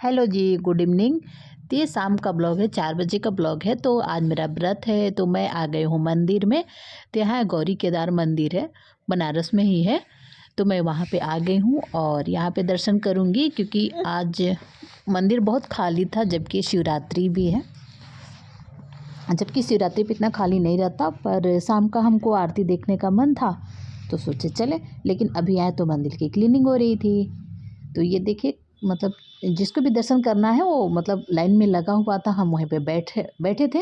Hello जी, good evening. तो ये शाम का ब्लॉग है, 4 बजे का ब्लॉग है। तो आज मेरा व्रत है, तो मैं आ गई हूँ मंदिर में। तो यहाँ गौरी केदार मंदिर है, बनारस में ही है। तो मैं वहाँ पे आ गई हूँ और यहाँ पे दर्शन करूँगी, क्योंकि आज मंदिर बहुत खाली था, जबकि शिवरात्रि भी है। जबकि शिवरात्रि पे इतना खाली नहीं रहता, पर शाम का हमको आरती देखने का मन था, तो सोचे चले। लेकिन अभी आए तो मंदिर की क्लीनिंग हो रही थी। तो ये देखिए, मतलब जिसको भी दर्शन करना है वो मतलब लाइन में लगा हुआ था। हम वहीं पे बैठे बैठे थे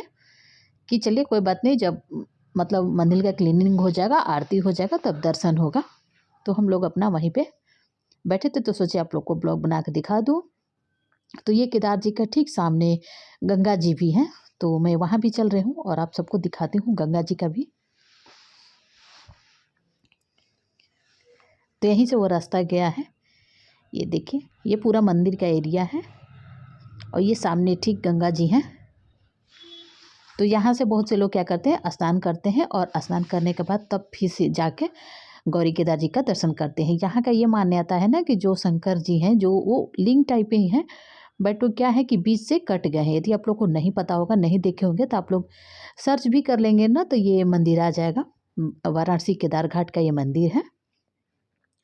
कि चलिए कोई बात नहीं, जब मतलब मंदिर का क्लीनिंग हो जाएगा, आरती हो जाएगा, तब दर्शन होगा। तो हम लोग अपना वहीं पे बैठे थे, तो सोचे आप लोग को ब्लॉग बना के दिखा दूँ। तो ये केदार जी का ठीक सामने गंगा जी भी हैं, तो मैं वहाँ भी चल रही हूँ और आप सबको दिखाती हूँ गंगा जी का भी। तो यहीं से वो रास्ता गया है, ये देखिए, ये पूरा मंदिर का एरिया है और ये सामने ठीक गंगा जी हैं। तो यहाँ से बहुत से लोग क्या करते हैं, स्नान करते हैं और स्नान करने के बाद तब फिर से जाके गौरी केदार जी का दर्शन करते हैं। यहाँ का ये मान्यता है ना कि जो शंकर जी हैं, जो वो लिंग टाइप ही हैं, बट वो क्या है कि बीच से कट गए हैं। यदि आप लोग को नहीं पता होगा, नहीं देखे होंगे, तो आप लोग सर्च भी कर लेंगे ना, तो ये मंदिर आ जाएगा। वाराणसी केदार घाट का ये मंदिर है।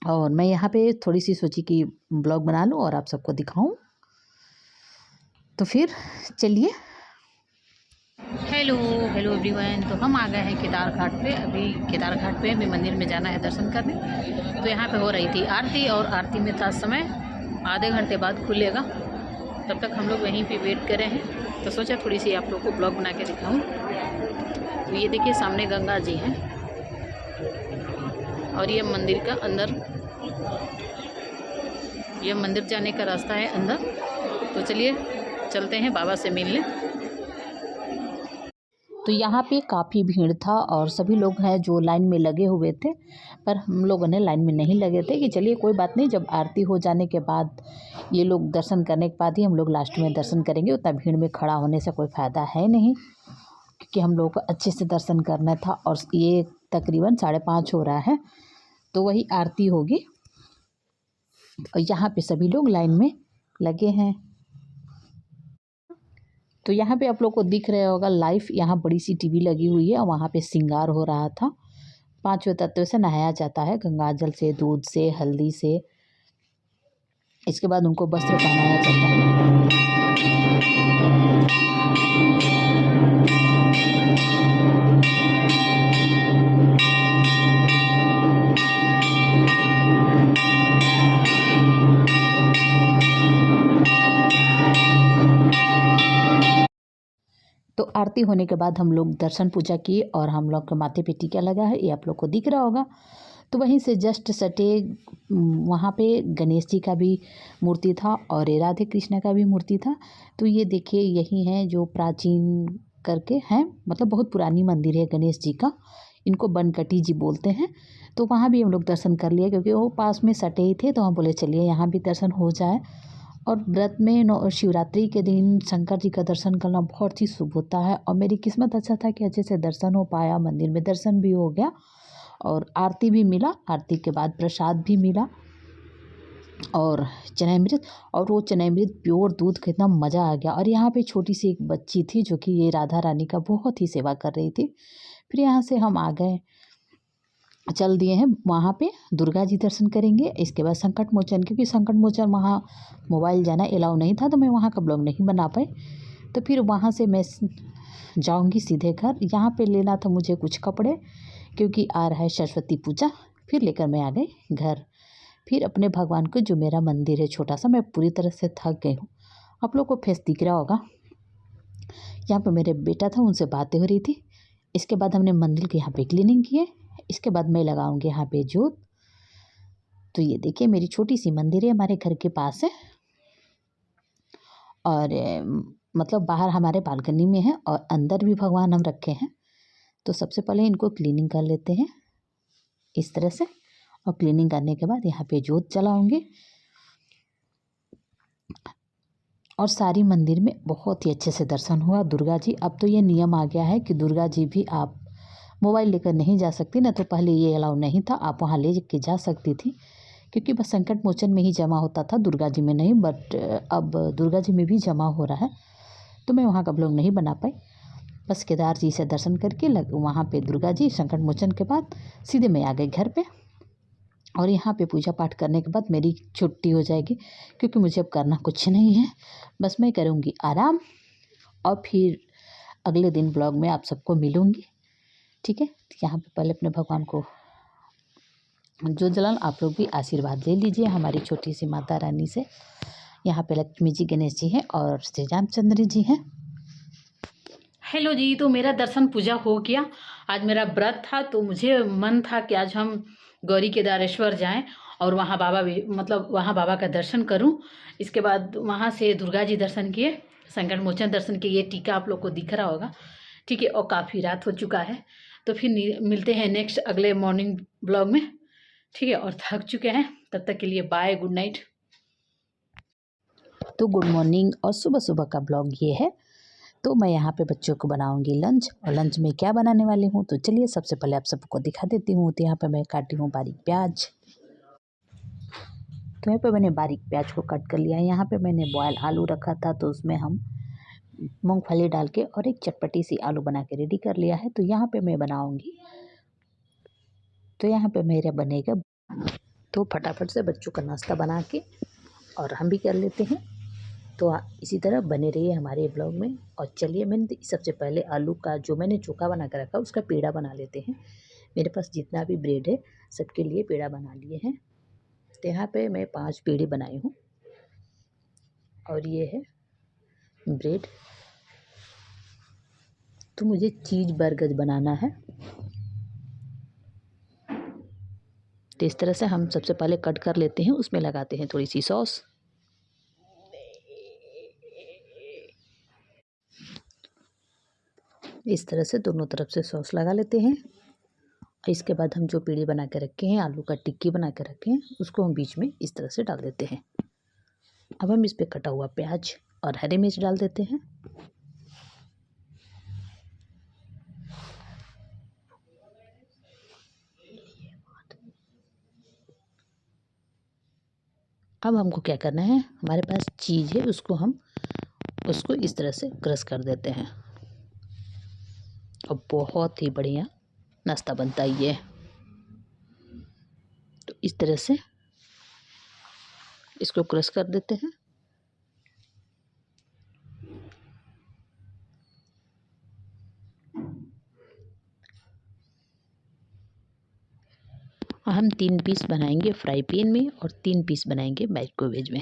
और मैं यहाँ पे थोड़ी सी सोची कि ब्लॉग बना लूँ और आप सबको दिखाऊं। तो फिर चलिए। Hello hello everyone. तो हम आ गए हैं केदार घाट पे। अभी केदार घाट पे भी मंदिर में जाना है दर्शन करने। तो यहाँ पे हो रही थी आरती, और आरती में था समय, आधे घंटे बाद खुलेगा। तब तक हम लोग वहीं पे वेट कर रहे हैं। तो सोचा थोड़ी सी आप लोग को ब्लॉग बना के दिखाऊँ। तो ये देखिए सामने गंगा जी हैं और ये मंदिर का अंदर, ये मंदिर जाने का रास्ता है अंदर। तो चलिए चलते हैं बाबा से मिलने। तो यहाँ पे काफ़ी भीड़ था और सभी लोग हैं जो लाइन में लगे हुए थे, पर हम लोगों ने लाइन में नहीं लगे थे कि चलिए कोई बात नहीं, जब आरती हो जाने के बाद, ये लोग दर्शन करने के बाद ही हम लोग लास्ट में दर्शन करेंगे। उतना भीड़ में खड़ा होने से कोई फ़ायदा है नहीं, क्योंकि हम लोग को अच्छे से दर्शन करना था। और ये तकरीबन 5:30 हो रहा है, तो वही आरती होगी। और यहाँ पे सभी लोग लाइन में लगे हैं। तो यहाँ पे आप लोग को दिख रहा होगा लाइव, यहाँ बड़ी सी टीवी लगी हुई है और वहाँ पे श्रृंगार हो रहा था। 5वें तत्व से नहाया जाता है, गंगा जल से, दूध से, हल्दी से। इसके बाद उनको वस्त्र पहनाया जाता है। तो आरती होने के बाद हम लोग दर्शन पूजा किए और हम लोग के माथे पे टीका लगा है, ये आप लोग को दिख रहा होगा। तो वहीं से जस्ट सटे वहाँ पे गणेश जी का भी मूर्ति था और राधे कृष्ण का भी मूर्ति था। तो ये देखिए यही हैं जो प्राचीन करके हैं, मतलब बहुत पुरानी मंदिर है गणेश जी का। इनको बनकटी जी बोलते हैं। तो वहाँ भी हम लोग दर्शन कर लिए, क्योंकि वो पास में सटे ही थे, तो हम बोले चलिए यहाँ भी दर्शन हो जाए। और व्रत में शिवरात्रि के दिन शंकर जी का दर्शन करना बहुत ही शुभ होता है। और मेरी किस्मत अच्छा था कि अच्छे से दर्शन हो पाया, मंदिर में दर्शन भी हो गया और आरती भी मिला। आरती के बाद प्रसाद भी मिला और चनामृत, और वो चनामृत प्योर दूध का इतना मज़ा आ गया। और यहाँ पे छोटी सी एक बच्ची थी जो कि ये राधा रानी का बहुत ही सेवा कर रही थी। फिर यहाँ से हम आ गए, चल दिए हैं वहाँ पे दुर्गा जी दर्शन करेंगे। इसके बाद संकट मोचन, क्योंकि संकट मोचन वहाँ मोबाइल जाना अलाउ नहीं था, तो मैं वहाँ का ब्लॉग नहीं बना पाई। तो फिर वहाँ से मैं जाऊँगी सीधे घर। यहाँ पे लेना था मुझे कुछ कपड़े, क्योंकि आ रहा है सरस्वती पूजा। फिर लेकर मैं आ गई घर। फिर अपने भगवान को, जो मेरा मंदिर है छोटा सा, मैं पूरी तरह से थक गई हूँ। आप लोग को फेस दिख रहा होगा। यहाँ पर मेरे बेटा था, उनसे बातें हो रही थी। इसके बाद हमने मंदिर के यहाँ पे क्लीनिंग किए। इसके बाद मैं लगाऊंगी यहाँ पे जोत। तो ये देखिए मेरी छोटी सी मंदिर है, हमारे घर के पास है। और मतलब बाहर हमारे बालकनी में है और अंदर भी भगवान हम रखे हैं। तो सबसे पहले इनको क्लीनिंग कर लेते हैं इस तरह से, और क्लीनिंग करने के बाद यहाँ पे जोत जलाऊंगे। और सारी मंदिर में बहुत ही अच्छे से दर्शन हुआ। दुर्गा जी, अब तो ये नियम आ गया है कि दुर्गा जी भी आप मोबाइल लेकर नहीं जा सकती ना, तो पहले ये अलाउ नहीं था, आप वहाँ ले के जा सकती थी, क्योंकि बस संकट मोचन में ही जमा होता था, दुर्गा जी में नहीं। बट अब दुर्गा जी में भी जमा हो रहा है, तो मैं वहाँ का ब्लॉग नहीं बना पाई। बस केदार जी से दर्शन करके वहाँ पे दुर्गा जी संकट मोचन के बाद सीधे मैं आ गई घर पे। और यहाँ पे पूजा पाठ करने के बाद मेरी छुट्टी हो जाएगी, क्योंकि मुझे अब करना कुछ नहीं है। बस मैं करूँगी आराम और फिर अगले दिन ब्लॉग में आप सबको मिलूँगी। ठीक है, यहाँ पे पहले अपने भगवान को जो जलाल, आप लोग भी आशीर्वाद ले लीजिए हमारी छोटी सी माता रानी से। यहाँ पे लक्ष्मी जी, गणेश जी हैं और श्री रामचंद्र जी हैं। हेलो जी, तो मेरा दर्शन पूजा हो गया। आज मेरा व्रत था, तो मुझे मन था कि आज हम गौरी केदारेश्वर जाएं और वहाँ बाबा भी वहाँ बाबा का दर्शन करूं। इसके बाद वहाँ से दुर्गा जी दर्शन किए, संकट मोचन दर्शन किए। ये टीका आप लोग को दिख रहा होगा, ठीक है। और काफ़ी रात हो चुका है, तो फिर मिलते हैं नेक्स्ट अगले मॉर्निंग ब्लॉग में, ठीक है। और थक चुके हैं, तब तक के लिए बाय, गुड नाइट। तो गुड मॉर्निंग और सुबह सुबह का ब्लॉग ये है। तो मैं यहाँ पे बच्चों को बनाऊंगी लंच, और लंच में क्या बनाने वाली हूँ तो चलिए सबसे पहले आप सबको दिखा देती हूँ। तो यहाँ पे मैं काटी हूँ बारीक प्याज। तो यहाँ पे मैंने बारीक प्याज को कट कर लिया है। यहाँ पे मैंने बॉयल आलू रखा था, तो उसमें हम मूंगफली डाल के और एक चटपटी सी आलू बना के रेडी कर लिया है। तो यहाँ पे मैं बनाऊँगी, तो यहाँ पे मेरा बनेगा। तो फटाफट से बच्चों का नाश्ता बना के और हम भी कर लेते हैं। तो इसी तरह बने रहिए हमारे ब्लॉग में। और चलिए, मैंने सबसे पहले आलू का जो मैंने चोखा बना कर रखा उसका पेड़ा बना लेते हैं। मेरे पास जितना भी ब्रेड है सबके लिए पेड़ा बना लिए हैं। तो यहाँ पे मैं 5 पेड़े बनाई हूँ, और ये है ब्रेड। तो मुझे चीज़ बर्गर बनाना है। तो इस तरह से हम सबसे पहले कट कर लेते हैं, उसमें लगाते हैं थोड़ी सी सॉस। इस तरह से दोनों तरफ से सॉस लगा लेते हैं। इसके बाद हम जो पेड़े बना के रखे हैं, आलू का टिक्की बना के रखे हैं, उसको हम बीच में इस तरह से डाल देते हैं। अब हम इस पे कटा हुआ प्याज और हरी मिर्च डाल देते हैं। अब हमको क्या करना है, हमारे पास चीज़ है, उसको इस तरह से क्रश कर देते हैं। और बहुत ही बढ़िया नाश्ता बनता है ये। तो इस तरह से इसको क्रश कर देते हैं। हम 3 पीस बनाएंगे फ्राई पैन में और 3 पीस बनाएंगे माइक्रोवेव में।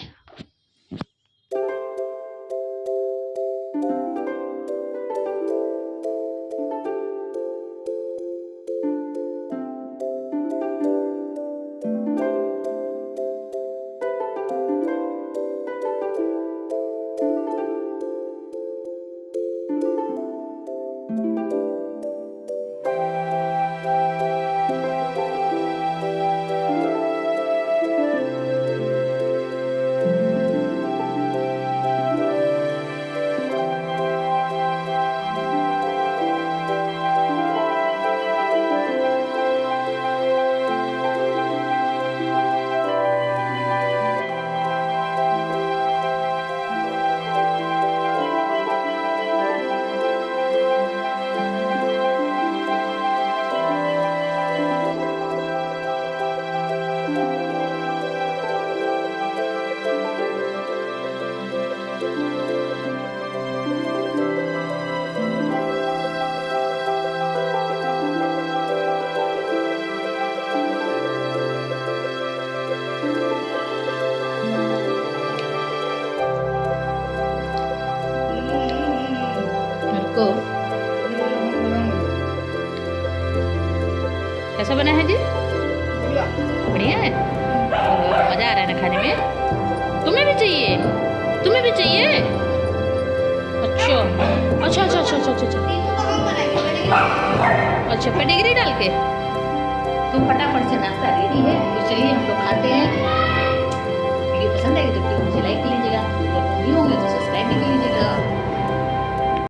को कैसा बना है जी? बढ़िया है, मज़ा आ रहा है ना खाने में? तुम्हें भी चाहिए? तुम्हें भी चाहिए? अच्छा अच्छा अच्छा अच्छा अच्छा अच्छा अच्छा, पेडिग्री डाल के। तो फटाफट से नाश्ता रेडी है, तो चलिए हम लोग खाते हैं। वीडियो पसंद आएगी तो मुझे लाइक कर लीजिएगा, अगर नहीं होंगे तो सब्सक्राइब भी कर लीजिएगा।